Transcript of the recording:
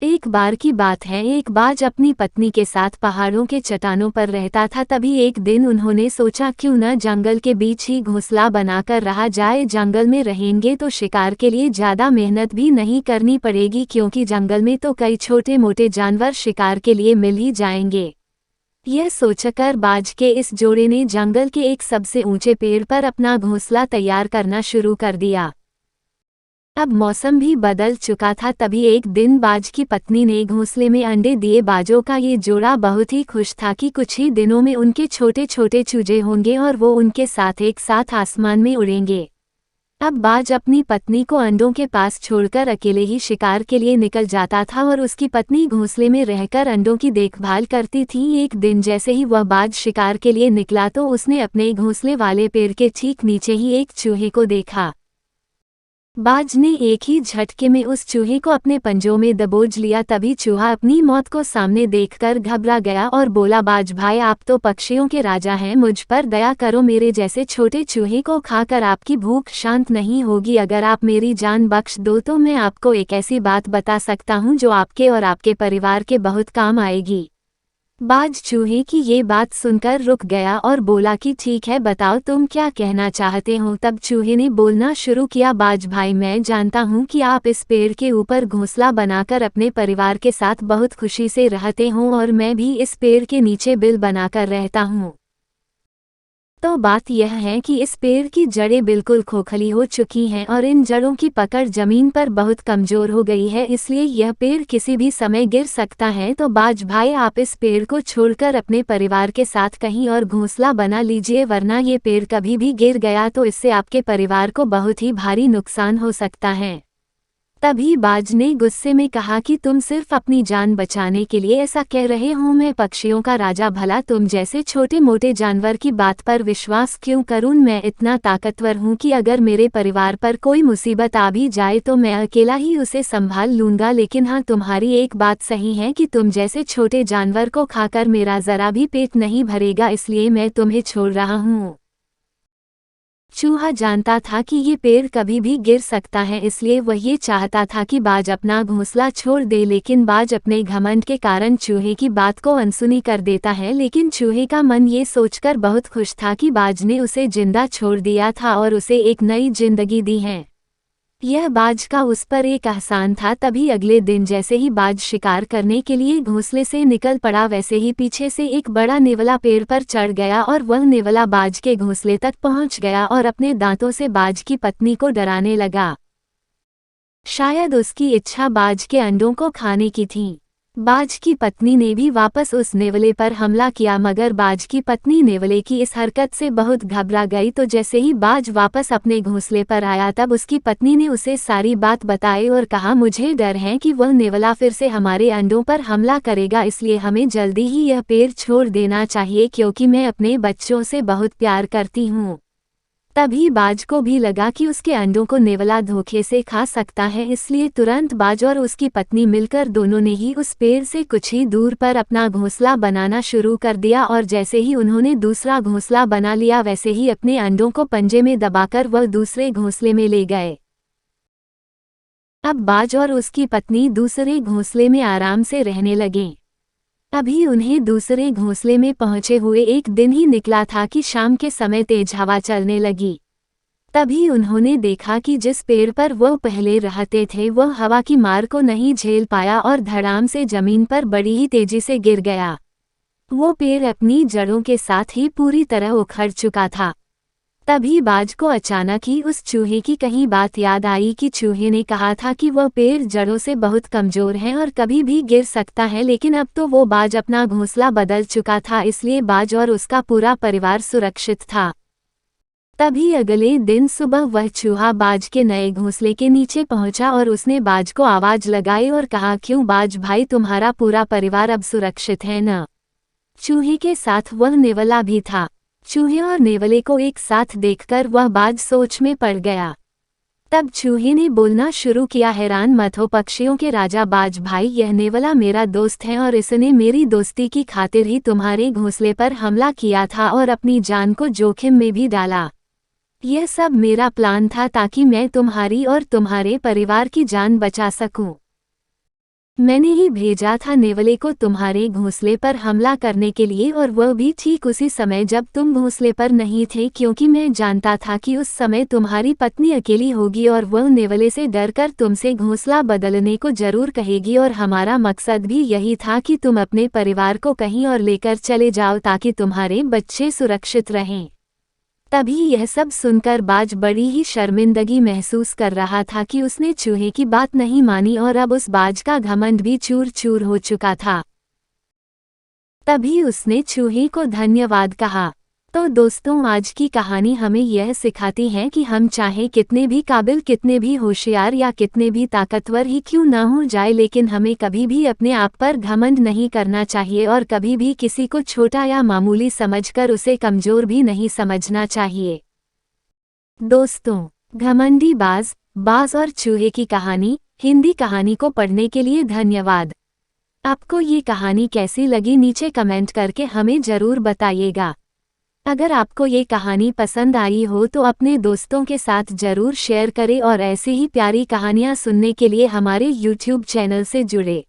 एक बार की बात है, एक बाज अपनी पत्नी के साथ पहाड़ों के चट्टानों पर रहता था। तभी एक दिन उन्होंने सोचा क्यों न जंगल के बीच ही घोंसला बनाकर रहा जाए। जंगल में रहेंगे तो शिकार के लिए ज्यादा मेहनत भी नहीं करनी पड़ेगी, क्योंकि जंगल में तो कई छोटे मोटे जानवर शिकार के लिए मिल ही जाएंगे। यह सोचकर बाज के इस जोड़े ने जंगल के एक सबसे ऊंचे पेड़ पर अपना घोंसला तैयार करना शुरू कर दिया। अब मौसम भी बदल चुका था। तभी एक दिन बाज की पत्नी ने घोंसले में अंडे दिए। बाजों का ये जोड़ा बहुत ही खुश था कि कुछ ही दिनों में उनके छोटे छोटे चूजे होंगे और वो उनके साथ एक साथ आसमान में उड़ेंगे। अब बाज अपनी पत्नी को अंडों के पास छोड़कर अकेले ही शिकार के लिए निकल जाता था और उसकी पत्नी घोंसले में रहकर अंडों की देखभाल करती थी। एक दिन जैसे ही वह बाज शिकार के लिए निकला तो उसने अपने घोंसले वाले पेड़ के ठीक नीचे ही एक चूहे को देखा। बाज ने एक ही झटके में उस चूहे को अपने पंजों में दबोच लिया। तभी चूहा अपनी मौत को सामने देखकर घबरा गया और बोला, बाज भाई, आप तो पक्षियों के राजा हैं, मुझ पर दया करो। मेरे जैसे छोटे चूहे को खाकर आपकी भूख शांत नहीं होगी। अगर आप मेरी जान बख्श दो तो मैं आपको एक ऐसी बात बता सकता हूँ जो आपके और आपके परिवार के बहुत काम आएगी। बाज चूहे की ये बात सुनकर रुक गया और बोला कि ठीक है, बताओ तुम क्या कहना चाहते हो। तब चूहे ने बोलना शुरू किया, बाज भाई, मैं जानता हूँ कि आप इस पेड़ के ऊपर घोंसला बनाकर अपने परिवार के साथ बहुत खुशी से रहते हो और मैं भी इस पेड़ के नीचे बिल बनाकर रहता हूँ। तो बात यह है कि इस पेड़ की जड़ें बिल्कुल खोखली हो चुकी हैं और इन जड़ों की पकड़ जमीन पर बहुत कमजोर हो गई है, इसलिए यह पेड़ किसी भी समय गिर सकता है। तो बाज भाई, आप इस पेड़ को छोड़कर अपने परिवार के साथ कहीं और घोंसला बना लीजिए, वरना ये पेड़ कभी भी गिर गया तो इससे आपके परिवार को बहुत ही भारी नुकसान हो सकता है। तभी बाज ने गुस्से में कहा कि तुम सिर्फ अपनी जान बचाने के लिए ऐसा कह रहे हो। मैं पक्षियों का राजा, भला तुम जैसे छोटे मोटे जानवर की बात पर विश्वास क्यों करूं। मैं इतना ताकतवर हूं कि अगर मेरे परिवार पर कोई मुसीबत आ भी जाए तो मैं अकेला ही उसे संभाल लूंगा। लेकिन हाँ, तुम्हारी एक बात सही है कि तुम जैसे छोटे जानवर को खाकर मेरा जरा भी पेट नहीं भरेगा, इसलिए मैं तुम्हें छोड़ रहा हूँ। चूहा जानता था कि ये पेड़ कभी भी गिर सकता है, इसलिए वह ये चाहता था कि बाज अपना घोंसला छोड़ दे। लेकिन बाज अपने घमंड के कारण चूहे की बात को अनसुनी कर देता है। लेकिन चूहे का मन ये सोचकर बहुत खुश था कि बाज ने उसे जिंदा छोड़ दिया था और उसे एक नई जिंदगी दी है। यह बाज का उस पर एक एहसान था। तभी अगले दिन जैसे ही बाज शिकार करने के लिए घोंसले से निकल पड़ा, वैसे ही पीछे से एक बड़ा नेवला पेड़ पर चढ़ गया और वह नेवला बाज के घोंसले तक पहुंच गया और अपने दांतों से बाज की पत्नी को डराने लगा। शायद उसकी इच्छा बाज के अंडों को खाने की थी। बाज की पत्नी ने भी वापस उस नेवले पर हमला किया, मगर बाज की पत्नी नेवले की इस हरकत से बहुत घबरा गई। तो जैसे ही बाज वापस अपने घोंसले पर आया तब उसकी पत्नी ने उसे सारी बात बताई और कहा, मुझे डर है कि वह नेवला फिर से हमारे अंडों पर हमला करेगा, इसलिए हमें जल्दी ही यह पेड़ छोड़ देना चाहिए, क्योंकि मैं अपने बच्चों से बहुत प्यार करती हूँ। तभी बाज को भी लगा कि उसके अंडों को नेवला धोखे से खा सकता है, इसलिए तुरंत बाज और उसकी पत्नी मिलकर दोनों ने ही उस पेड़ से कुछ ही दूर पर अपना घोंसला बनाना शुरू कर दिया। और जैसे ही उन्होंने दूसरा घोंसला बना लिया, वैसे ही अपने अंडों को पंजे में दबाकर वह दूसरे घोंसले में ले गए। अब बाज और उसकी पत्नी दूसरे घोंसले में आराम से रहने लगे। अभी उन्हें दूसरे घोंसले में पहुंचे हुए एक दिन ही निकला था कि शाम के समय तेज हवा चलने लगी। तभी उन्होंने देखा कि जिस पेड़ पर वह पहले रहते थे वह हवा की मार को नहीं झेल पाया और धड़ाम से जमीन पर बड़ी ही तेजी से गिर गया। वो पेड़ अपनी जड़ों के साथ ही पूरी तरह उखड़ चुका था। तभी बाज को अचानक ही उस चूहे की कहीं बात याद आई कि चूहे ने कहा था कि वह पेड़ जड़ों से बहुत कमजोर है और कभी भी गिर सकता है। लेकिन अब तो वो बाज अपना घोंसला बदल चुका था, इसलिए बाज और उसका पूरा परिवार सुरक्षित था। तभी अगले दिन सुबह वह चूहा बाज के नए घोंसले के नीचे पहुंचा और उसने बाज को आवाज लगाई और कहा, क्यों बाज भाई, तुम्हारा पूरा परिवार अब सुरक्षित है न? चूहे के साथ वह नेवला भी था। चूहे और नेवले को एक साथ देखकर वह बाज सोच में पड़ गया। तब चूहे ने बोलना शुरू किया, हैरान मत हो पक्षियों के राजा बाज भाई, यह नेवला मेरा दोस्त है और इसने मेरी दोस्ती की खातिर ही तुम्हारे घोंसले पर हमला किया था और अपनी जान को जोखिम में भी डाला। यह सब मेरा प्लान था ताकि मैं तुम्हारी और तुम्हारे परिवार की जान बचा सकूं। मैंने ही भेजा था नेवले को तुम्हारे घोंसले पर हमला करने के लिए, और वह भी ठीक उसी समय जब तुम घोंसले पर नहीं थे, क्योंकि मैं जानता था कि उस समय तुम्हारी पत्नी अकेली होगी और वह नेवले से डरकर तुमसे घोंसला बदलने को जरूर कहेगी, और हमारा मकसद भी यही था कि तुम अपने परिवार को कहीं और लेकर चले जाओ ताकि तुम्हारे बच्चे सुरक्षित रहें। तभी यह सब सुनकर बाज बड़ी ही शर्मिंदगी महसूस कर रहा था कि उसने चूहे की बात नहीं मानी, और अब उस बाज का घमंड भी चूर चूर हो चुका था। तभी उसने चूहे को धन्यवाद कहा। तो दोस्तों, आज की कहानी हमें यह सिखाती है कि हम चाहे कितने भी काबिल, कितने भी होशियार या कितने भी ताकतवर ही क्यों न हो जाए, लेकिन हमें कभी भी अपने आप पर घमंड नहीं करना चाहिए और कभी भी किसी को छोटा या मामूली समझकर उसे कमजोर भी नहीं समझना चाहिए। दोस्तों, घमंडी बाज और चूहे की कहानी हिंदी कहानी को पढ़ने के लिए धन्यवाद। आपको ये कहानी कैसी लगी नीचे कमेंट करके हमें ज़रूर बताइएगा। अगर आपको ये कहानी पसंद आई हो तो अपने दोस्तों के साथ ज़रूर शेयर करें और ऐसी ही प्यारी कहानियाँ सुनने के लिए हमारे YouTube चैनल से जुड़े।